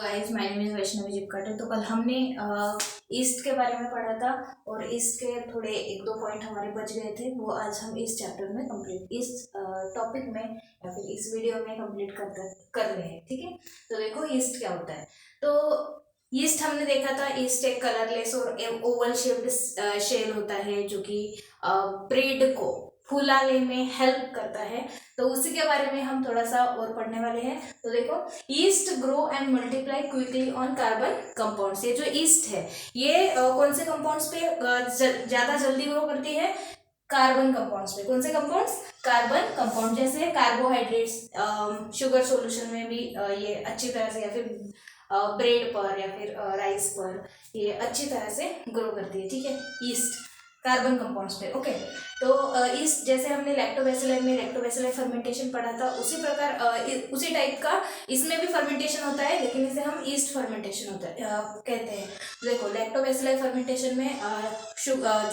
Guys, my name is Vaishnavi Jipkate. तो कल हमने ईस्ट के बारे में पढ़ा था और ईस्ट के थोड़े एक दो पॉइंट हमारे बच गए थे, वो आज हम इस चैप्टर में कंप्लीट इस टॉपिक में या फिर इस वीडियो में कंप्लीट कर रहे हैं। ठीक है, तो देखो ईस्ट क्या होता है। तो ईस्ट हमने देखा था, ईस्ट एक कलरलेस और ओवल शेप्ड शेल होता है जो कि ब्रेड को फुलाने में हेल्प करता है। तो उसी के बारे में हम थोड़ा सा और पढ़ने वाले हैं। तो देखो, east grow and multiply quickly on carbon compounds. ये जो ईस्ट है ये कौन से कंपाउंड्स पे ज्यादा जल्दी ग्रो करती है? कार्बन कंपाउंड्स पे। कौन से कंपाउंड्स? कार्बन कंपाउंड, जैसे कार्बोहाइड्रेट्स, शुगर सॉल्यूशन में भी ये अच्छी तरह से, या फिर ब्रेड पर या फिर राइस पर ये अच्छी तरह से ग्रो करती है। ठीक है, ईस्ट कार्बन कंपाउंड्स पे। ओके, तो ईस्ट जैसे हमने लैक्टोबैसिलाई में लैक्टोबैसिलाई फर्मेंटेशन पढ़ा था, उसी प्रकार उसी टाइप का इसमें भी फर्मेंटेशन होता है, लेकिन इसे हम ईस्ट फर्मेंटेशन होता है कहते हैं। देखो, लैक्टोबैसिलाई फर्मेंटेशन में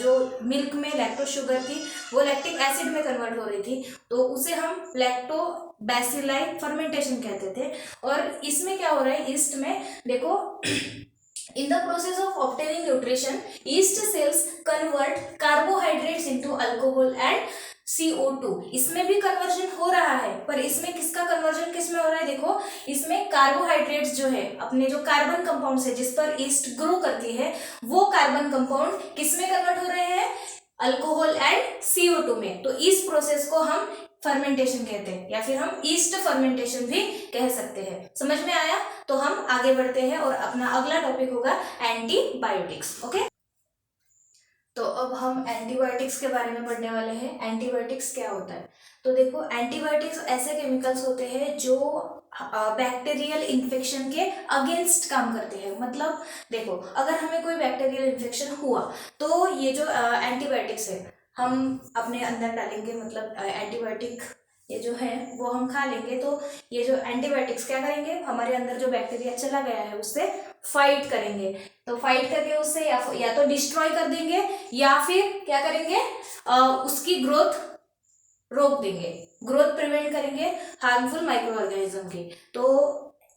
जो मिल्क में लैक्टोज शुगर थी वो लैक्टिक एसिड में कन्वर्ट हो रही थी, तो उसे हम लैक्टोबैसिलाई फर्मेंटेशन कहते थे। और इसमें क्या हो रहा है ईस्ट में, देखो in the process of obtaining nutrition, yeast cells convert carbohydrates into alcohol and CO2। इसमें भी कन्वर्जन हो रहा है, पर इसमें किसका कन्वर्जन किस में हो रहा है? देखो, इसमें कार्बोहाइड्रेट्स जो है, अपने जो कार्बन कंपाउंड्स है जिस पर ईस्ट ग्रो करती है, वो कार्बन कंपाउंड किस में कन्वर्ट हो रहे हैं? अल्कोहल एंड CO2 में। तो इस प्रोसेस को हम फर्मेंटेशन कहते हैं, या फिर हम ईस्ट फर्मेंटेशन भी कह सकते हैं। समझ में आया? तो हम आगे बढ़ते हैं और अपना अगला टॉपिक होगा एंटीबायोटिक्स। ओके, तो अब हम एंटीबायोटिक्स के बारे में पढ़ने वाले हैं। एंटीबायोटिक्स क्या होता है? तो देखो, एंटीबायोटिक्स ऐसे केमिकल्स होते हैं जो बैक्टीरियल इन्फेक्शन के अगेंस्ट काम करते हैं। मतलब देखो, अगर हमें कोई बैक्टीरियल इन्फेक्शन हुआ तो ये जो एंटीबायोटिक्स है हम अपने अंदर डालेंगे, मतलब एंटीबायोटिक ये जो है वो हम खा लेंगे, तो ये जो एंटीबायोटिक्स क्या करेंगे, हमारे अंदर जो बैक्टीरिया चला गया है उससे फाइट करेंगे। तो फाइट करके उससे या तो डिस्ट्रॉय कर देंगे, या फिर क्या करेंगे, उसकी ग्रोथ रोक देंगे, ग्रोथ प्रिवेंट करेंगे हार्मफुल माइक्रो ऑर्गेनिज्म की। तो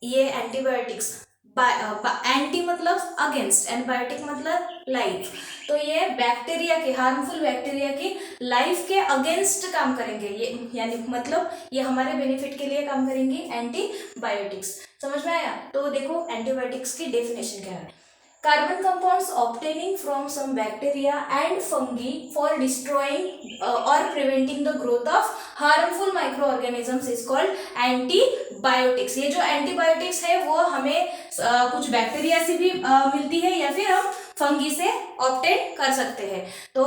ये एंटीबायोटिक्स, एंटी मतलब अगेंस्ट, एंटीबायोटिक मतलब लाइफ, तो ये बैक्टीरिया के, हार्मफुल बैक्टीरिया की लाइफ के अगेंस्ट काम करेंगे। ये यानी मतलब ये हमारे बेनिफिट के लिए काम करेंगी एंटीबायोटिक्स। समझ में आया? तो देखो, एंटीबायोटिक्स की डेफिनेशन क्या है। Carbon compounds obtaining from some bacteria and fungi for destroying or preventing the growth of harmful microorganisms is called antibiotics। ये जो एंटीबायोटिक्स है वो हमें कुछ बैक्टीरिया से भी मिलती है, या फिर हम फंगी से ऑब्टेन कर सकते हैं। तो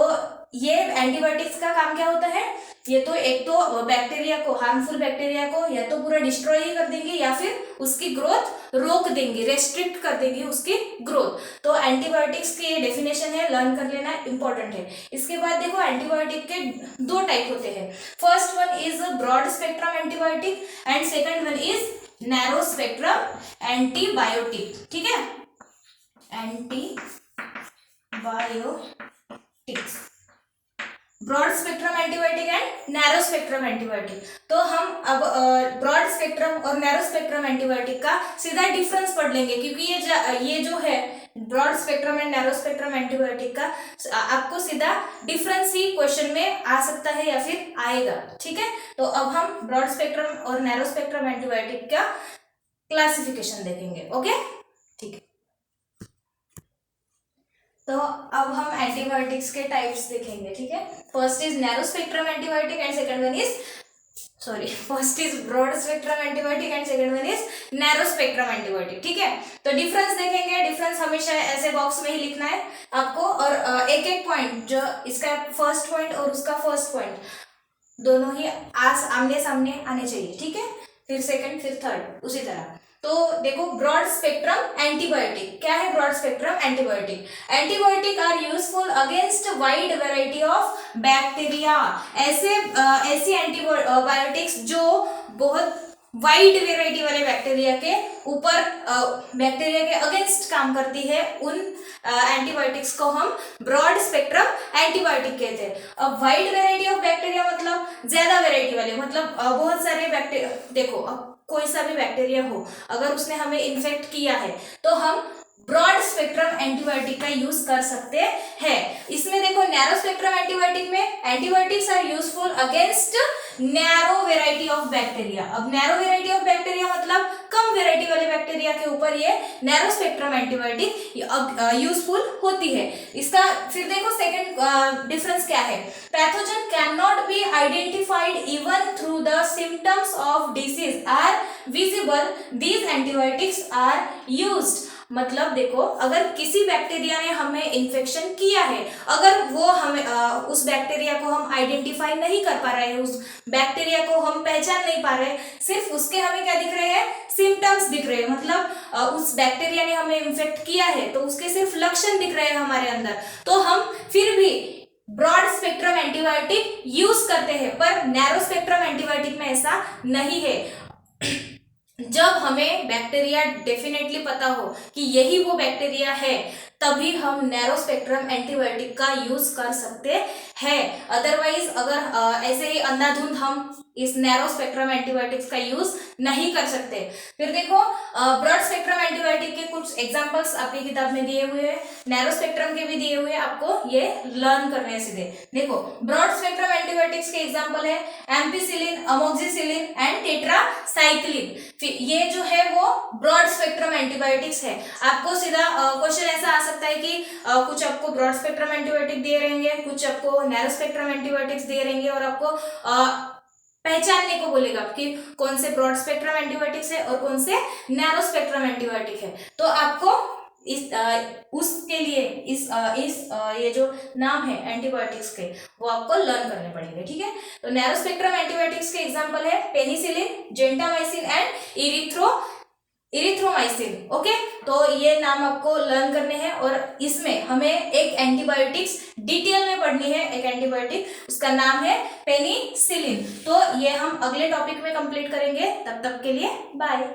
ये एंटीबायोटिक्स का काम क्या होता है? ये तो एक तो बैक्टीरिया को, हार्मफुल बैक्टीरिया को या तो पूरा डिस्ट्रॉय ही कर देंगे, या फिर उसकी ग्रोथ रोक देंगे, रेस्ट्रिक्ट कर देंगे उसकी ग्रोथ। तो एंटीबायोटिक्स की ये डेफिनेशन है, लर्न कर लेना इंपॉर्टेंट है। इसके बाद देखो, एंटीबायोटिक के दो टाइप होते हैं। First one is broad spectrum antibiotic and second one is narrow spectrum antibiotic. ठीक है, antibiotics, broad spectrum antibiotic and narrow spectrum antibiotic. तो हम अब ब्रॉड स्पेक्ट्रम और नैरो स्पेक्ट्रम एंटीबायोटिक का सीधा डिफरेंस पढ़ लेंगे, क्योंकि ये जो है broad spectrum and narrow spectrum antibiotic का आपको सीधा डिफरेंस ही क्वेश्चन में आ सकता है या फिर आएगा। ठीक है, तो अब हम ब्रॉड स्पेक्ट्रम और नैरो स्पेक्ट्रम एंटीबायोटिक का क्लासिफिकेशन देखेंगे। ओके, ठीक है। तो अब हम एंटीबायोटिक्स के टाइप्स देखेंगे। ठीक है, first is narrow spectrum antibiotic and second one is first is broad spectrum antibiotic and second one is narrow spectrum antibiotic. ठीक है, तो डिफरेंस देखेंगे। डिफरेंस हमेशा ऐसे बॉक्स में ही लिखना है आपको, और एक एक पॉइंट, जो इसका फर्स्ट पॉइंट और उसका फर्स्ट पॉइंट दोनों ही आमने सामने आने चाहिए। ठीक है, फिर सेकंड फिर थर्ड उसी तरह। तो देखो, ब्रॉड स्पेक्ट्रम एंटीबायोटिक क्या है? Broad spectrum antibiotic, antibiotic are useful against wide variety of bacteria. ऐसी एंटीबायोटिक्स जो बहुत वाइड वेराइटी वाले बैक्टीरिया के ऊपर, बैक्टीरिया के अगेंस्ट काम करती है, उन एंटीबायोटिक्स को हम ब्रॉड स्पेक्ट्रम एंटीबायोटिक कहते हैं। अब वाइड वेराइटी ऑफ बैक्टीरिया मतलब ज्यादा वेराइटी वाले, मतलब बहुत सारे बैक्टीरिया। देखो, अब कोई सा भी बैक्टीरिया हो, अगर उसने हमें इन्फेक्ट किया है तो हम ब्रॉड स्पेक्ट्रम एंटीबायोटिक का यूज कर सकते हैं। इसमें देखो नैरो स्पेक्ट्रम एंटीबायोटिक में antibiotics are useful against narrow variety of bacteria. अब नैरो वेराइटी ऑफ बैक्टीरिया मतलब कम वेराइटी वाले बैक्टीरिया के ऊपर ये नैरो स्पेक्ट्रम एंटीबायोटिक यूजफुल होती है। इसका फिर देखो सेकंड डिफरेंस क्या है, pathogen can not be identified even through the symptoms of disease are visible, these antibiotics are used. मतलब देखो अगर किसी बैक्टीरिया ने हमें इन्फेक्शन किया है, अगर वो हमें उस बैक्टीरिया को हम आइडेंटिफाई नहीं कर पा रहे हैं, उस बैक्टीरिया को हम पहचान नहीं पा रहे, सिर्फ उसके हमें क्या दिख रहे हैं, सिम्टम्स दिख रहे हैं, मतलब उस बैक्टीरिया ने हमें इन्फेक्ट किया है तो उसके सिर्फ लक्षण दिख रहे हैं हमारे अंदर, तो हम फिर भी ब्रॉड स्पेक्ट्रम एंटीबायोटिक यूज करते हैं। पर नैरो स्पेक्ट्रम एंटीबायोटिक में ऐसा नहीं है। जब हमें बैक्टीरिया डेफिनेटली पता हो कि यही वो बैक्टीरिया है, तभी हम नैरो स्पेक्ट्रम एंटीबायोटिक का यूज कर सकते हैं। अदरवाइज अगर ऐसे ही अंधाधुंध हम इस नैरो स्पेक्ट्रम एंटीबायोटिक्स का यूज नहीं कर सकते। फिर देखो ब्रॉड स्पेक्ट्रम एंटीबायोटिक के कुछ एग्जांपल्स आपकी किताब में दिए हुए हैं, नैरो स्पेक्ट्रम के भी दिए हुए हैं, आपको ये लर्न करने हैं सीधे। देखो ब्रॉड स्पेक्ट्रम एंटीबायोटिक्स के एग्जांपल है एम्पिसिलिन, अमोक्सिसिलिन एंड टेट्रासाइक्लिन। फिर ये जो है वो ब्रॉड स्पेक्ट्रम एंटीबायोटिक्स है। आपको सीधा क्वेश्चन ऐसा आ सकता है कि कुछ आपको ब्रॉड स्पेक्ट्रम एंटीबायोटिक दिए रहेंगे, कुछ आपको नैरो स्पेक्ट्रम एंटीबायोटिक्स दिए रहेंगे और आपको पहचानने को बोलेगा कि कौन से ब्रॉड स्पेक्ट्रम एंटीबायोटिक्स है और कौन से नैरो स्पेक्ट्रम एंटीबायोटिक है। तो आपको इस उसके लिए ये जो नाम है एंटीबायोटिक्स के वो आपको लर्न करने पड़ेंगे, ठीक है। तो नैरो स्पेक्ट्रम एंटीबायोटिक्स के एग्जांपल है penicillin, gentamicin and erythromycin. Okay, तो ये नाम आपको लर्न करने हैं और इसमें हमें एक एंटीबायोटिक्स डिटेल में पढ़नी है, एक एंटीबायोटिक उसका नाम है पेनिसिलिन। तो ये हम अगले टॉपिक में कंप्लीट करेंगे, तब तक के लिए बाय।